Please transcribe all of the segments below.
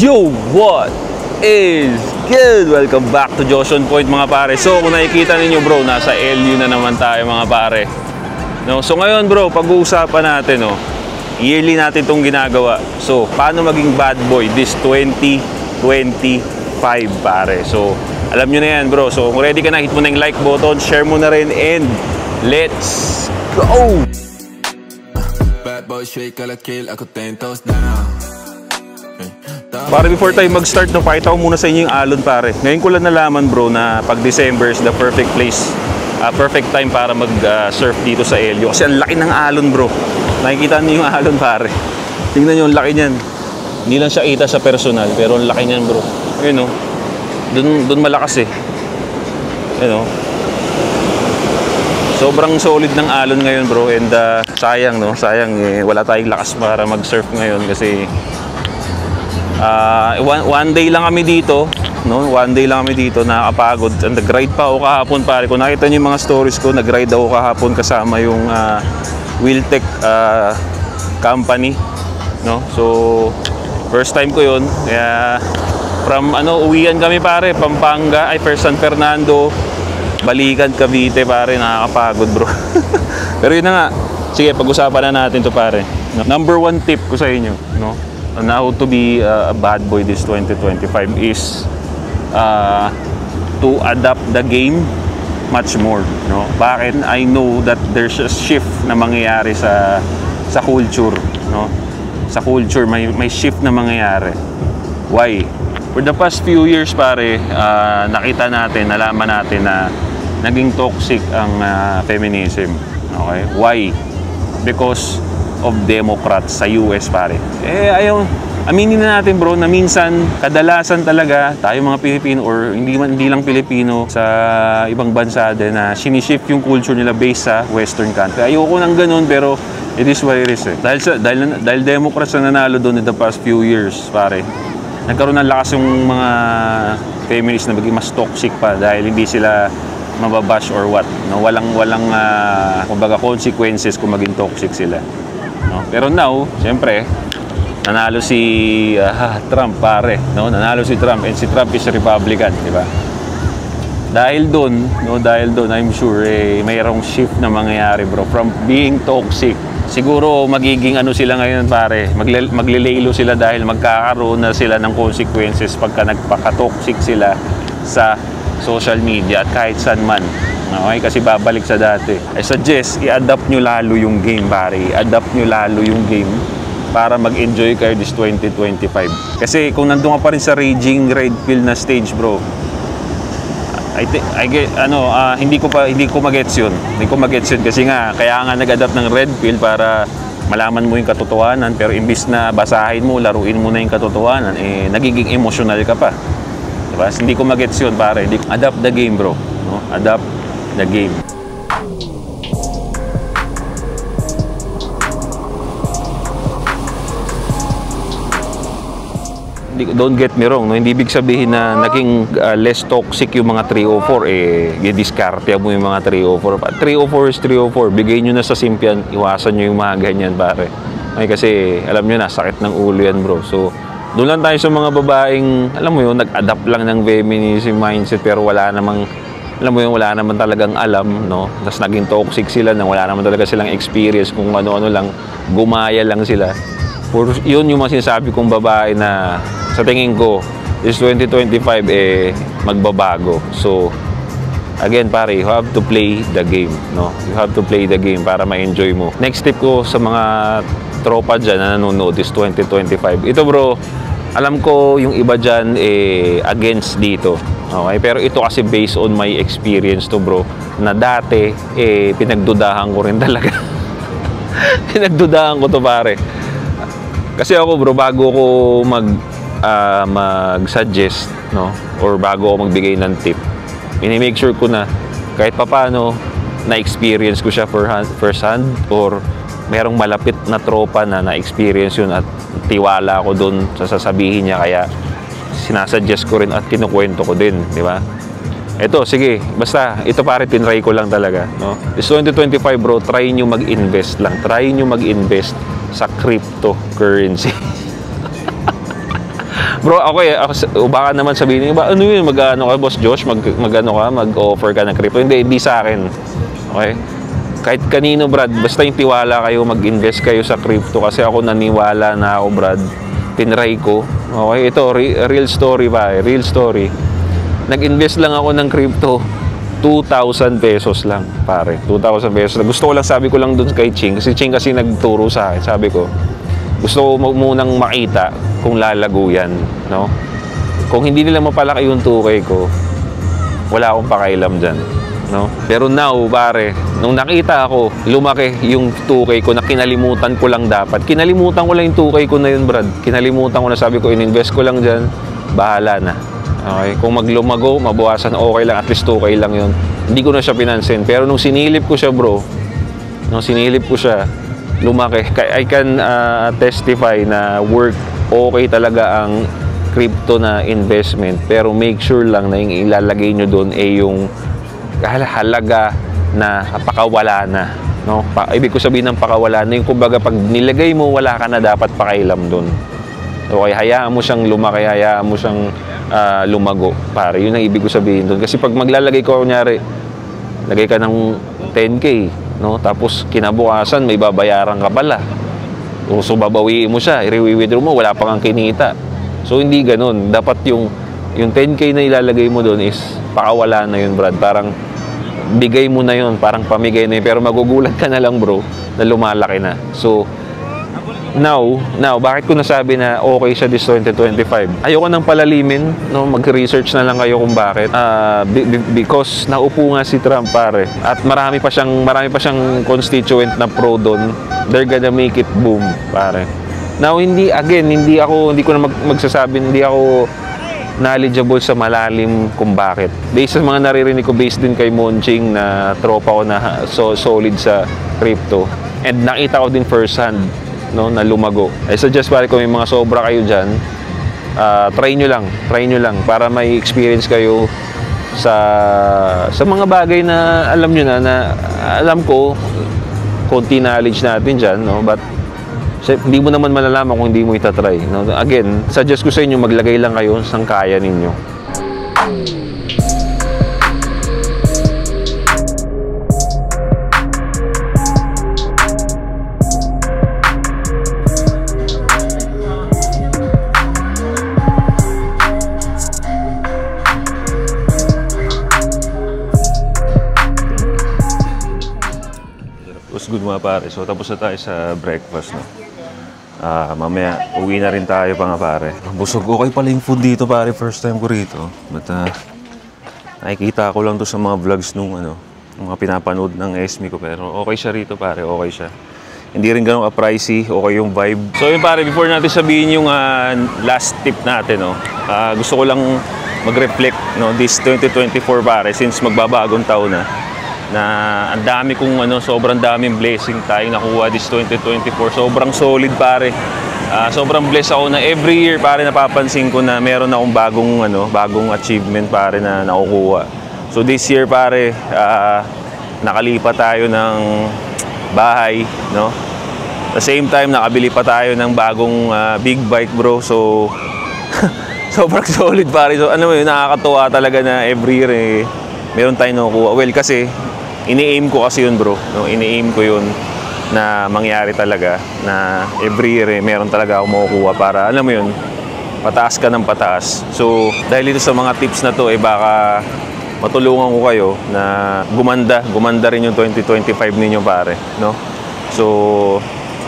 Yo, what is good? Welcome back to Joshon Point mga pare. So kung nakikita ninyo bro, nasa LU na naman tayo mga pare. No, so ngayon bro, pag-uusapan natin yearly natin itong ginagawa. So paano maging bad boy this 2025 pare. So alam nyo na yan bro. So kung ready ka na, hit mo na yung like button, share mo na rin, and let's go! Bad boy shake, kala kill, ako 10 toes down. Para before tayo mag-start, pakita ko muna sa inyo yung alon pare. Ngayon ko lang nalaman bro na pag December is the perfect place, perfect time para mag-surf dito sa LU. Kasi ang laki ng alon bro. Nakikita niyo yung alon pare. Tingnan niyo yung laki niyan. Hindi lang siya kita sa personal, pero ang laki niyan bro. Ayun Doon malakas Ayun Sobrang solid ng alon ngayon bro, and sayang wala tayong lakas para mag-surf ngayon kasi one day lang kami dito, nakakapagod. And nag-ride pa ako kahapon pare. Kung nakita niyo yung mga stories ko, nag-ride ako kahapon kasama yung Wheeltech company, no? So first time ko yun. Kaya from uwian kami pare, Pampanga, San Fernando, balikan Cavite pare, nakakapagod bro. Pero yun na nga, sige, pag-usapan na natin to pare. Number one tip ko sa inyo, no, on how to be a bad boy this 2025 is to adapt the game much more, no? Bakit? I know that there's a shift na mangyayari sa culture, no? Sa culture may shift na mangyayari. Why? For the past few years pare, nakita natin, nalaman natin na naging toxic ang feminism. Okay? Why? Because of Democrats sa US pare. Aminin na natin bro na minsan, kadalasan talaga tayo mga Pilipino, or hindi lang Pilipino, sa ibang bansa din, na sinishift yung culture nila based sa Western country. Ayoko nang ganun, pero it is what it is Dahil Democrats na nanalo doon in the past few years pare, nagkaroon ng lakas yung mga feminists na maging mas toxic pa dahil hindi sila mababash or what, no? Walang kumbaga consequences kung maging toxic sila, no? Pero now, siyempre, nanalo si Trump pare, no? Nanalo si Trump, and si Trump is Republican, di ba? Dahil doon, I'm sure mayroong shift na mangyayari bro, from being toxic. Siguro magiging sila ngayon pare, maglilelo sila dahil magkakaroon na sila ng consequences pagka nagpaka-toxic sila sa social media at kahit saan man. Okay? Kasi babalik sa dati. I suggest, i-adapt nyo lalo yung game pare. I-adapt nyo lalo yung game para mag-enjoy kayo this 2025. Kasi kung nandun ka pa rin sa raging red pill na stage bro, hindi ko magets yun. Hindi ko magets yun kasi nga, kaya nga nag-adapt ng red pill para malaman mo yung katotohanan, pero imbis na basahin mo, laruin mo na yung katotohanan, nagiging emotional ka pa. Diba? Hindi ko magets yun pare. Adapt the game bro, no? Adapt the game. Don't get me wrong, no? Hindi ibig sabihin na naging less toxic yung mga 304, i-discarte mo yung mga 304. 304 is 304. Bigay nyo na sa simpian, iwasan nyo yung mga ganyan pare. Kasi alam nyo na, sakit ng ulo yan bro. So doon lang tayo sa mga babaeng, alam mo yun, nag-adapt lang ng feminism mindset, pero wala namang talagang alam, no? Tapos naging toxic sila nang wala naman talaga silang experience, kung ano-ano lang, gumaya lang sila. Yun yung mga sinasabi kong babae na sa tingin ko is 2025 magbabago. So again pare, you have to play the game, no? You have to play the game para ma-enjoy mo. Next tip ko sa mga tropa dyan na nanonood is 2025. Ito bro, alam ko yung iba dyan against dito. Okay? Pero ito kasi based on my experience to bro, na dati pinagdudahan ko rin talaga. Pinagdudahan ko to pare. Kasi ako bro, bago ko mag-suggest, no, or bago ako magbigay ng tip, ini-make sure ko na kahit papaano na-experience ko siya first hand, or merong malapit na tropa na na-experience yun at tiwala ko doon sa sasabihin niya, kaya sinasuggest ko rin at kinukwento ko din, di ba? Ito, sige, basta ito pare, tinry ko lang talaga, no? This 2025 bro, try nyo mag-invest lang. Try nyo mag-invest sa cryptocurrency. Bro, ako, baka naman sabihin niyo ba, ano yun, mag-ano ka, Boss Josh, mag-offer ka ng crypto. Hindi sa akin. Okay? Kahit kanino, Brad, basta yung tiwala kayo, mag-invest kayo sa crypto. Kasi ako naniwala na ako, Brad. Tinry ko. Okay, ito, real story ba? Real story. Nag-invest lang ako ng crypto. 2,000 pesos lang, pare. 2,000 pesos. Gusto ko lang, sabi ko lang dun kay Ching. Kasi Ching kasi nagturo sa akin. Sabi ko, gusto ko munang makita kung lalago yan, no? Kung hindi nila mapalaki yung 2K ko, wala akong pakailam dyan, no? Pero now, pare, nung nakita ako, lumaki yung 2K ko na kinalimutan ko lang dapat. Kinalimutan ko lang yung 2K ko na yun, Brad. Kinalimutan ko na, sabi ko, ininvest ko lang dyan, bahala na. Okay? Kung maglumago, mabawasan, okay lang, at least 2K lang yun. Hindi ko na siya pinansin. Pero nung sinilip ko siya, bro, lumaki. I can testify na okay talaga ang crypto na investment, pero make sure lang na yung ilalagay nyo doon ay yung halaga na pakawala na, no? Ibig ko sabihin ng pakawala na yung kumbaga pag nilagay mo, wala ka na dapat pakailam doon. Okay, hayaan mo siyang lumaki, hayaan mo siyang lumago, pare. Yun ang ibig ko sabihin doon. Kasi pag maglalagay ko, kunyari, lagay ka ng 10K, no? Tapos kinabukasan may babayaran ka pala. So babawiin mo siya, i-withdraw mo, wala pa kang kinita. So hindi ganoon. Dapat yung 10K na ilalagay mo doon is pakawala na yun, Brad. Parang bigay mo na yun, parang pamigay na yun. Pero magugulat ka na lang, bro, na lumalaki na. So now, bakit ko nasabi na okay siya this 2025? Ayoko nang palalimin, no? Mag-research na lang kayo kung bakit. Because naupo nga si Trump, pare. At marami pa siyang constituent na pro doon. They're gonna make it boom, pare. Now, hindi ko na magsasabi, hindi ako knowledgeable sa malalim kung bakit. Based sa mga naririnig ko, based din kay Monching na tropa ko na solid sa crypto. And nakita ko din first hand, no, na lumago. I suggest, pare, kung may mga sobra kayo dyan, try nyo lang para may experience kayo sa mga bagay na alam nyo na alam ko, konti knowledge natin dyan, no? But hindi mo naman malalaman kung hindi mo itatry, no? Again, suggest ko sa inyo, maglagay lang kayo sang kaya ninyo. Good mga pare. So tapos na tayo sa breakfast, no. Mamaya uwi na rin tayo pa nga, pare. Busog. Okay pala yung food dito, pare. First time ko rito. But nakikita ko lang to sa mga vlogs nung mga pinapanood ng SME ko, pero okay siya rito, pare. Okay siya. Hindi rin ganun ka-pricey. Okay yung vibe. So yun, pare, before natin sabihin yung last tip natin, no. Gusto ko lang mag-reflect, no, this 2024, pare, since magbabagong taon na ang dami kong sobrang daming blessing tayong nakuha this 2024. Sobrang solid, pare. Sobrang blessed ako na every year, pare, napapansin ko na meron akong bagong achievement, pare, na nakukuha. So this year, pare, nakalipat tayo ng bahay, no? At the same time, nakabili pa tayo ng bagong big bike, bro. So sobrang solid, pare. So nakakatuwa talaga na every year meron tayong nakukuha. Well, kasi ini-aim ko kasi yun, bro, no? Ini-aim ko yun na mangyari talaga na every year meron talaga ako makukuha para, alam mo yun, pataas ka ng pataas. So dahil dito sa mga tips na to, baka matulungan ko kayo na gumanda rin yung 2025 ninyo, pare, no? So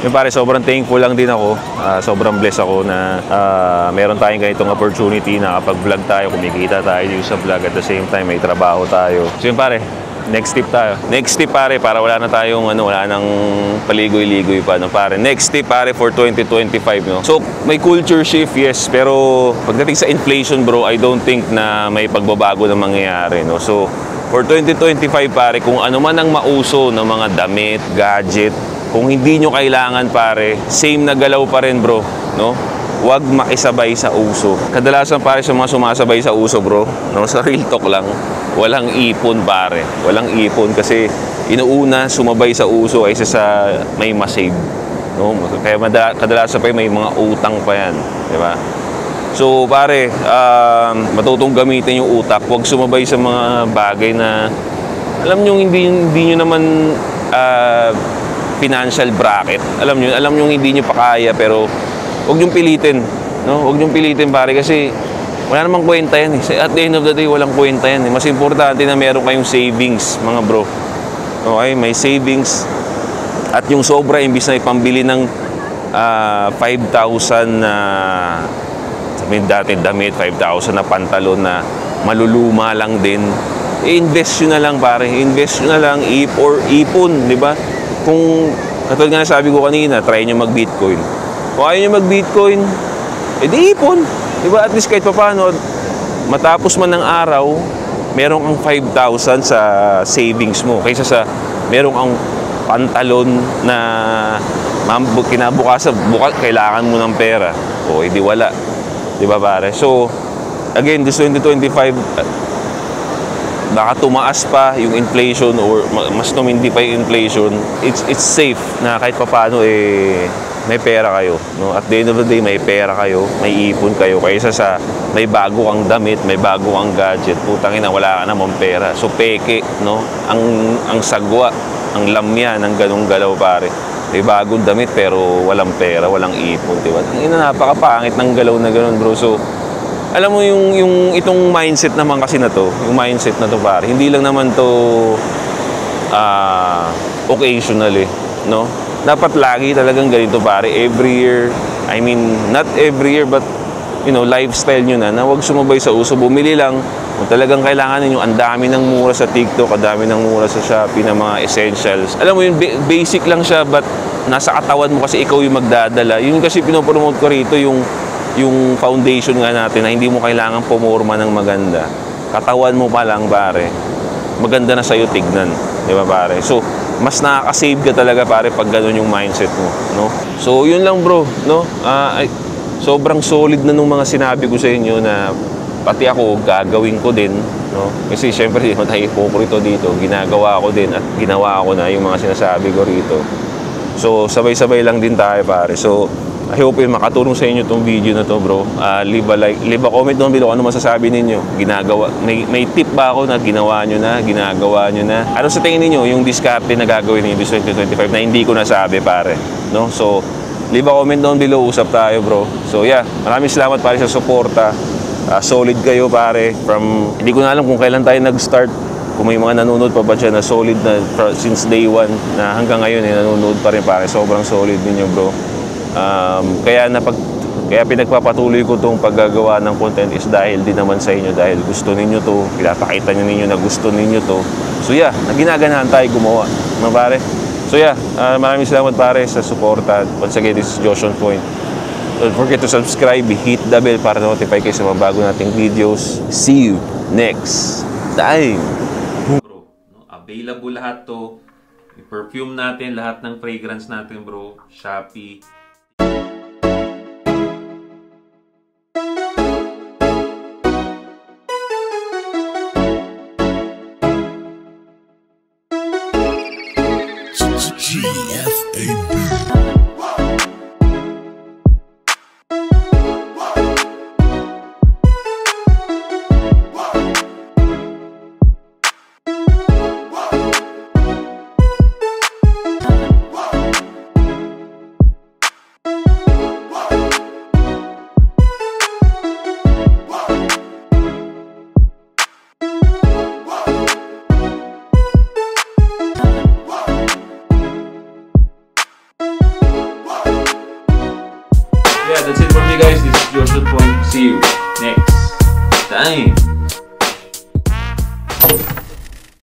yun, pare, sobrang thankful lang din ako. Sobrang blessed ako na meron tayong ganitong opportunity na kapag vlog tayo, kumikita tayo sa vlog, at the same time may trabaho tayo. So yun, pare, next tip tayo. Next tip, pare, para wala na tayong wala nang paligoy-ligoy pa, no, pare. Next tip, pare, for 2025, no. So, may culture shift, yes, pero pagdating sa inflation, bro, I don't think na may pagbabago na mangyayari, no. So, for 2025, pare, kung ano man ang mauso ng mga damit, gadget, kung hindi nyo kailangan, pare, same na galaw pa rin, bro, no. Huwag makisabay sa uso. Kadalasan, pare, sa mga sumasabay sa uso, bro, no, sa real talk lang, walang ipon, pare. Walang ipon kasi inuuna sumabay sa uso ay sa may masave, no? Kaya kadalasan pa may mga utang pa yan, di ba? So pare, matutong gamitin yung utak. Huwag sumabay sa mga bagay na alam nyo hindi nyo naman financial bracket. Alam nyo hindi nyo pa kaya, pero huwag nyo pilitin. No? Huwag nyo pilitin pare, kasi wala namang kwenta yan eh. At the end of the day, walang kwenta yan eh. Mas importante na meron kayong savings, mga bro. Okay, may savings. At yung sobra, imbis na ipambili ng 5,000 na sabihin dati damit, 5,000 na pantalon na maluluma lang din, i-invest nyo na lang pare. Invest nyo na lang, ipon, di ba? Kung katulad nga sabi ko kanina, try nyo mag-Bitcoin. Kung ayaw nyo mag-Bitcoin, edi ipon. Di ba? At least kahit paano, matapos man ng araw, meron kang 5,000 sa savings mo. Kaysa sa meron kang pantalon na kinabukasan, kailangan mo ng pera. O, edi wala. Di ba pare? So, again, this 2025, baka tumaas pa yung inflation or mas tumindi pa yung inflation. It's safe na kahit papaano may pera kayo, no? At the end of the day, may pera kayo, may ipon kayo, kaysa sa may bago kang damit, may bago kang gadget, putang ina, wala ka namang pera. So peke, no? Ang sagwa, ang lamya ng ganung galaw pare. May bagong damit pero walang pera, walang ipon, diba? Ang ina, napakapangit ng galaw na ganun, bro. So alam mo yung itong mindset naman kasi na to, yung mindset na to pare, hindi lang naman to occasionally, no? Dapat lagi talagang ganito pare, every year. I mean, not every year, but you know, lifestyle nyo na huwag sumabay sa uso. Bumili lang kung talagang kailangan ninyo. Ang dami ng mura sa TikTok, ang dami ng mura sa Shopee ng mga essentials. Alam mo yun, basic lang siya, but nasa katawan mo kasi ikaw yung magdadala. Yun kasi pinopromote ko rito, yung foundation nga natin na hindi mo kailangan pumorma ng maganda. Katawan mo pa lang pare, maganda na sa'yo tignan, di ba pare? So mas nakaka-save ka talaga pare pag ganun yung mindset mo, no? So yun lang bro, no? Sobrang solid na nung mga sinabi ko sa inyo, na pati ako gagawin ko din, no? Kasi syempre hindi mo tayo hipokrito dito, ginagawa ko din at ginawa ko na yung mga sinasabi ko rito. So sabay-sabay lang din tayo pare. So I hope yun makatulong sa inyo itong video na to bro. Leave a like, leave a comment doon below. Ano masasabi ninyo? Ginagawa, may tip ba ako na ginagawa nyo na? Ano sa tingin niyo yung diskarte na gagawin ninyo this 2025 na hindi ko nasabi pare? No? So leave a comment down below. Usap tayo bro. So yeah, maraming salamat pare sa suporta. Solid kayo pare. Hindi ko na alam kung kailan tayo nag-start. Kung may mga nanonood pa ba dyan na solid na since day one na hanggang ngayon nanonood pa rin pare. Sobrang solid ninyo bro. Kaya pinagpapatuloy ko itong paggagawa ng content is dahil din naman sa inyo, dahil gusto ninyo to, pinapakita ninyo na gusto ninyo to. So yeah, ginaganahan tayo gumawa, no pare? So yeah, maraming salamat pare sa suporta. Once again, this is Josh on Point. Don't forget to subscribe, hit the bell para notify kayo sa mga bago nating videos. See you next time. Bro, no? Available lahat to. Yung perfume natin, lahat ng fragrance natin bro, Shopee. Yeah, that's it for me guys. This is Josh on Point. See you next time.